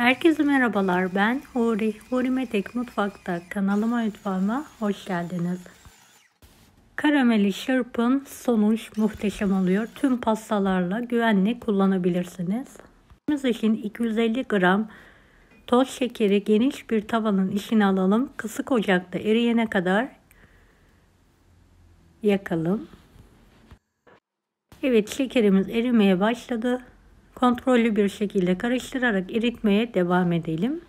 Herkese merhabalar, ben Huri. Huri Metek Mutfak'ta mutfağıma hoş geldiniz. Karameli şırpın sonuç muhteşem oluyor. Tüm pastalarla güvenle kullanabilirsiniz. Biz için 250 gram toz şekeri geniş bir tavanın içine alalım. Kısık ocakta eriyene kadar yakalım. Evet, şekerimiz erimeye başladı. Kontrollü bir şekilde karıştırarak eritmeye devam edelim.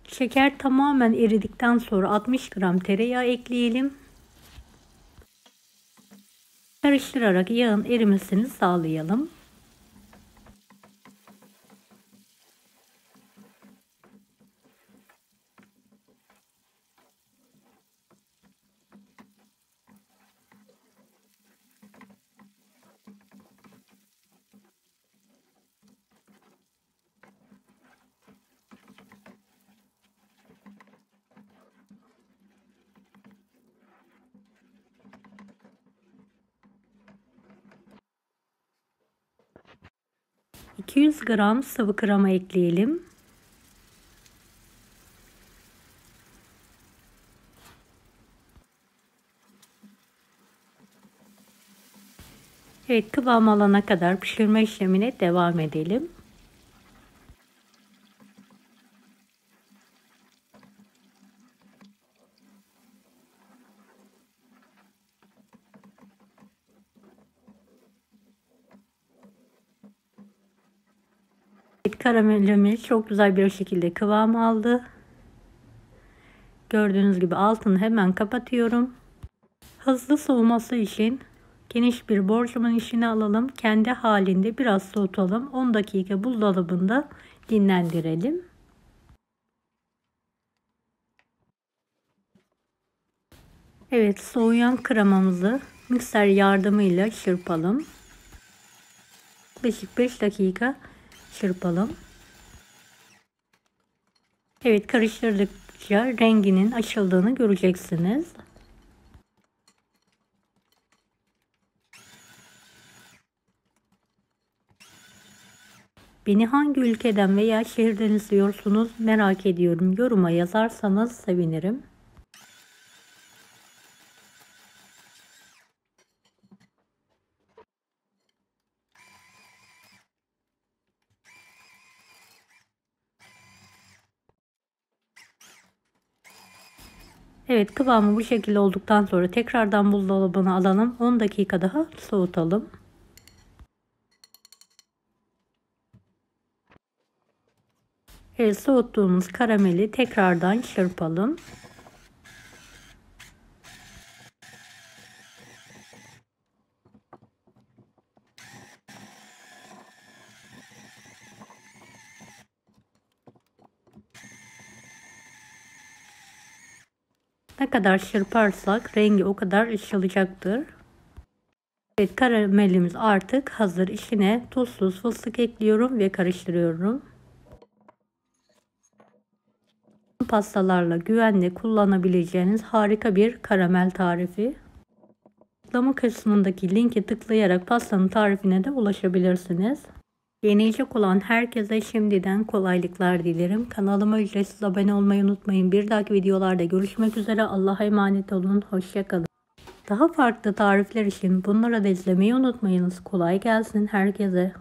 Şeker tamamen eridikten sonra 60 gram tereyağı ekleyelim. Karıştırarak yağın erimesini sağlayalım. ...200 gram sıvı krema ekleyelim. Evet, kıvam alana kadar pişirme işlemine devam edelim. Karamelimiz çok güzel bir şekilde kıvam aldı. Gördüğünüz gibi altını hemen kapatıyorum. Hızlı soğuması için geniş bir borcamın içine alalım. Kendi halinde biraz soğutalım. 10 dakika buzdolabında dinlendirelim. Evet, soğuyan kremamızı mikser yardımıyla çırpalım. Yaklaşık 5 dakika çırpalım. Evet, karıştırdıkça renginin açıldığını göreceksiniz. Beni hangi ülkeden veya şehirden izliyorsunuz merak ediyorum. Yoruma yazarsanız sevinirim. Evet, kıvamı bu şekilde olduktan sonra tekrardan buzdolabına alalım. 10 dakika daha soğutalım. Evet, soğuttuğumuz karameli tekrardan çırpalım. Ne kadar çırparsak rengi o kadar açılacaktır. Evet, karamelimiz artık hazır. İçine tuzsuz fıstık ekliyorum ve karıştırıyorum. Pastalarla güvenle kullanabileceğiniz harika bir karamel tarifi. Açıklama kısmındaki linki tıklayarak pastanın tarifine de ulaşabilirsiniz. Deneyecek olan herkese şimdiden kolaylıklar dilerim. Kanalıma ücretsiz abone olmayı unutmayın. Bir dahaki videolarda görüşmek üzere. Allah'a emanet olun. Hoşça kalın. Daha farklı tarifler için bunları da izlemeyi unutmayınız. Kolay gelsin herkese.